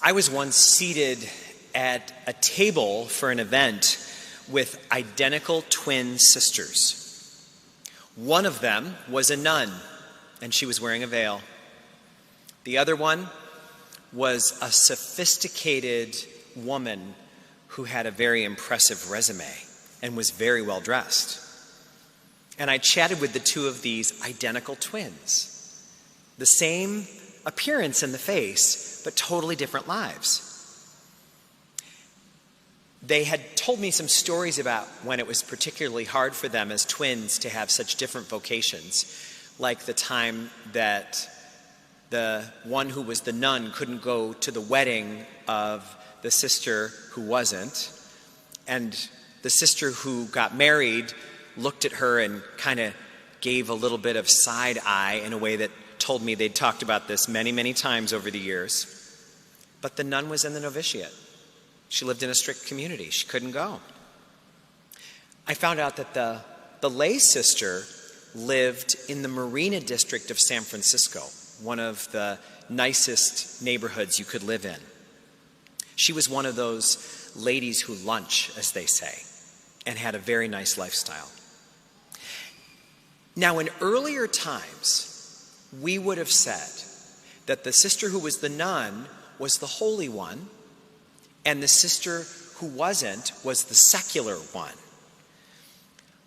I was once seated at a table for an event with identical twin sisters. One of them was a nun, and she was wearing a veil. The other one was a sophisticated woman who had a very impressive resume and was very well dressed. And I chatted with the two of these identical twins. The same appearance in the face, but totally different lives. They had told me some stories about when it was particularly hard for them as twins to have such different vocations, like the time that the one who was the nun couldn't go to the wedding of the sister who wasn't, and the sister who got married looked at her and kind of gave a little bit of side eye in a way that told me they'd talked about this many, many times over the years. But the nun was in the novitiate. She lived in a strict community. She couldn't go. I found out that the lay sister lived in the Marina district of San Francisco, one of the nicest neighborhoods you could live in. She was one of those ladies who lunch, as they say, and had a very nice lifestyle. Now, in earlier times, we would have said that the sister who was the nun was the holy one, and the sister who wasn't was the secular one.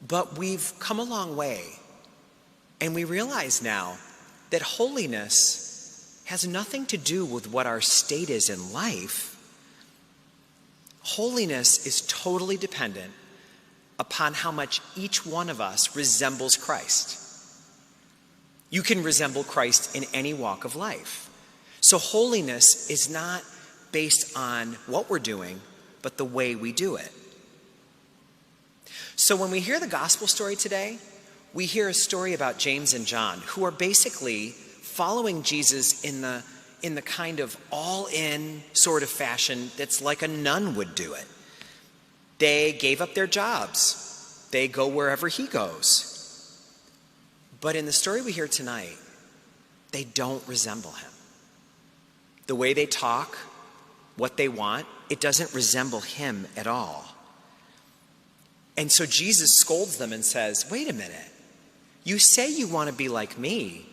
But we've come a long way, and we realize now that holiness has nothing to do with what our state is in life. Holiness is totally dependent upon how much each one of us resembles Christ. You can resemble Christ in any walk of life. So holiness is not based on what we're doing, but the way we do it. So when we hear the gospel story today, we hear a story about James and John, who are basically following Jesus in the kind of all-in sort of fashion that's like a nun would do it. They gave up their jobs. They go wherever he goes. But in the story we hear tonight, they don't resemble him. The way they talk, what they want, it doesn't resemble him at all. And so Jesus scolds them and says, wait a minute. You say you want to be like me,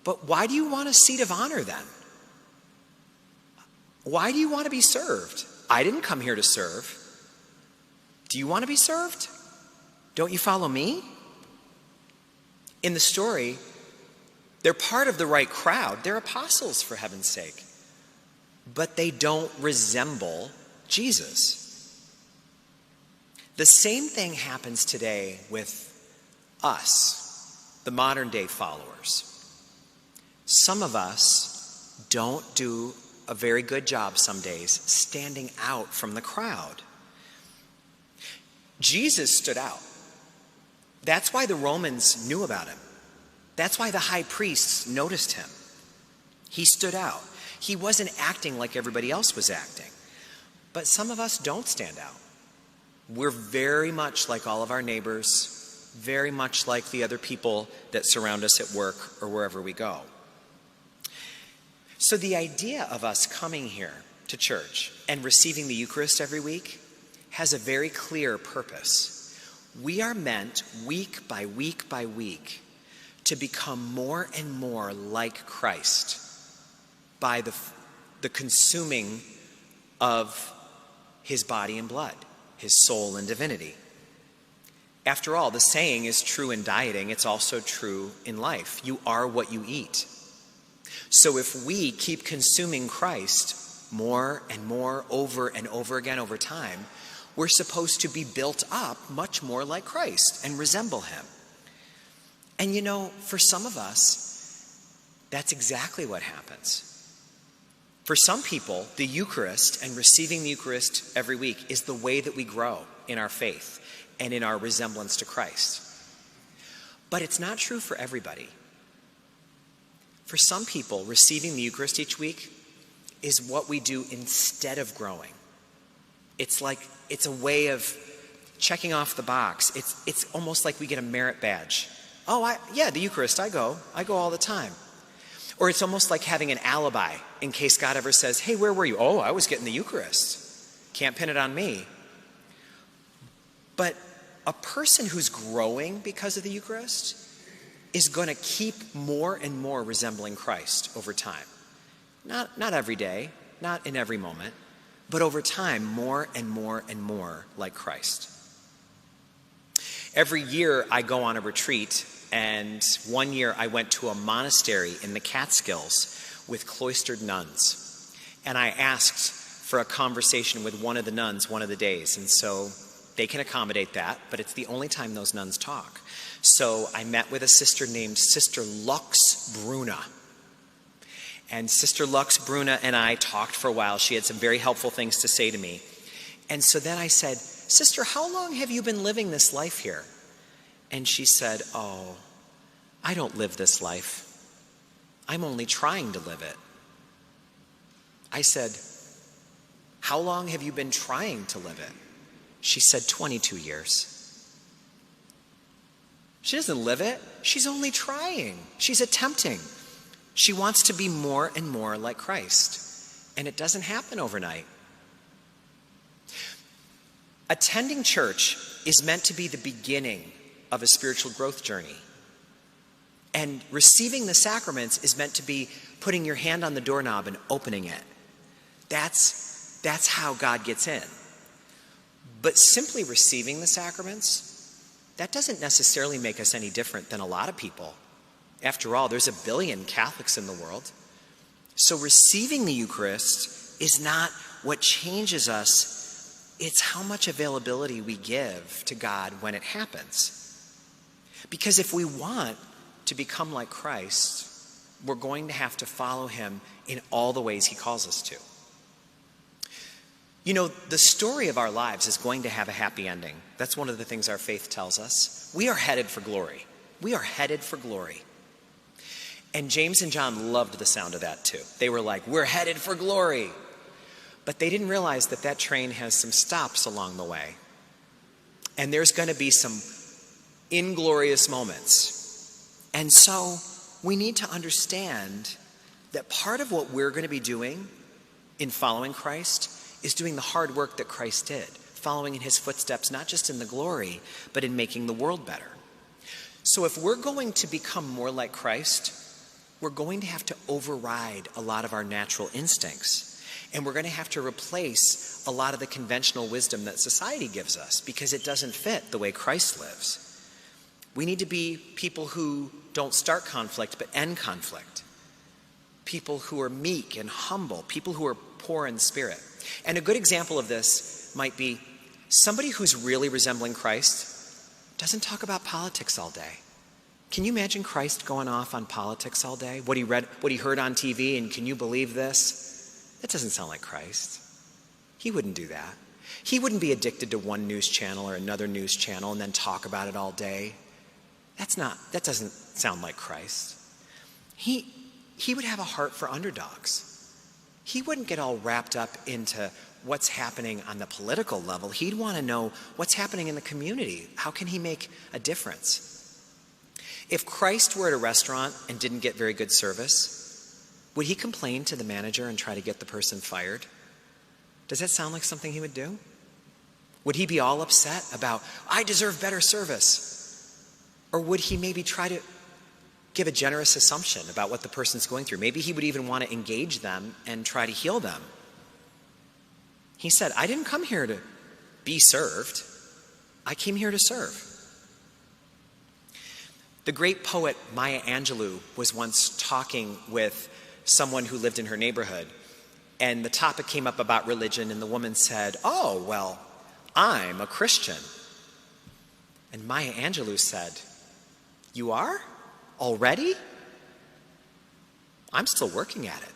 but why do you want a seat of honor then? Why do you want to be served? I didn't come here to serve. Do you want to be served? Don't you follow me? In the story, they're part of the right crowd. They're apostles, for heaven's sake. But they don't resemble Jesus. The same thing happens today with us, the modern day followers. Some of us don't do a very good job some days standing out from the crowd. Jesus stood out. That's why the Romans knew about him. That's why the high priests noticed him. He stood out. He wasn't acting like everybody else was acting. But some of us don't stand out. We're very much like all of our neighbors, very much like the other people that surround us at work or wherever we go. So the idea of us coming here to church and receiving the Eucharist every week has a very clear purpose. We are meant week by week by week to become more and more like Christ by the consuming of his body and blood, his soul and divinity. After all, the saying is true in dieting. It's also true in life. You are what you eat. So if we keep consuming Christ more and more over and over again over time, we're supposed to be built up much more like Christ and resemble him. And you know, for some of us, that's exactly what happens. For some people, the Eucharist and receiving the Eucharist every week is the way that we grow in our faith and in our resemblance to Christ. But it's not true for everybody. For some people, receiving the Eucharist each week is what we do instead of growing. It's a way of checking off the box. It's almost like we get a merit badge. Oh, the Eucharist, I go all the time. Or it's almost like having an alibi in case God ever says, hey, where were you? Oh, I was getting the Eucharist. Can't pin it on me. But a person who's growing because of the Eucharist is going to keep more and more resembling Christ over time. Not every day, not in every moment, but over time, more and more and more like Christ. Every year I go on a retreat, and one year I went to a monastery in the Catskills with cloistered nuns. And I asked for a conversation with one of the nuns one of the days, and so they can accommodate that, but it's the only time those nuns talk. So I met with a sister named Sister Lux Bruna. And Sister Lux Bruna and I talked for a while. She had some very helpful things to say to me. And so then I said, Sister, how long have you been living this life here? And she said, oh, I don't live this life. I'm only trying to live it. I said, how long have you been trying to live it? She said, 22 years. She doesn't live it. She's only trying. She's attempting. She wants to be more and more like Christ. And it doesn't happen overnight. Attending church is meant to be the beginning of a spiritual growth journey. And receiving the sacraments is meant to be putting your hand on the doorknob and opening it. That's how God gets in. But simply receiving the sacraments, that doesn't necessarily make us any different than a lot of people. After all, there's 1 billion Catholics in the world. So receiving the Eucharist is not what changes us. It's how much availability we give to God when it happens. Because if we want to become like Christ, we're going to have to follow him in all the ways he calls us to. You know, the story of our lives is going to have a happy ending. That's one of the things our faith tells us. We are headed for glory. We are headed for glory. And James and John loved the sound of that too. They were like, we're headed for glory. But they didn't realize that that train has some stops along the way. And there's going to be some inglorious moments. And so we need to understand that part of what we're going to be doing in following Christ is doing the hard work that Christ did, following in his footsteps, not just in the glory, but in making the world better. So if we're going to become more like Christ, we're going to have to override a lot of our natural instincts. And we're going to have to replace a lot of the conventional wisdom that society gives us because it doesn't fit the way Christ lives. We need to be people who don't start conflict but end conflict. People who are meek and humble. People who are poor in spirit. And a good example of this might be somebody who's really resembling Christ doesn't talk about politics all day. Can you imagine Christ going off on politics all day? What he read, what he heard on TV, and can you believe this? That doesn't sound like Christ. He wouldn't do that. He wouldn't be addicted to one news channel or another news channel and then talk about it all day. That doesn't sound like Christ. He would have a heart for underdogs. He wouldn't get all wrapped up into what's happening on the political level. He'd want to know what's happening in the community. How can he make a difference? If Christ were at a restaurant and didn't get very good service, would he complain to the manager and try to get the person fired? Does that sound like something he would do? Would he be all upset about, I deserve better service? Or would he maybe try to give a generous assumption about what the person's going through? Maybe he would even want to engage them and try to heal them. He said, I didn't come here to be served. I came here to serve. The great poet Maya Angelou was once talking with someone who lived in her neighborhood, and the topic came up about religion, and the woman said, oh, well, I'm a Christian. And Maya Angelou said, you are? Already? I'm still working at it.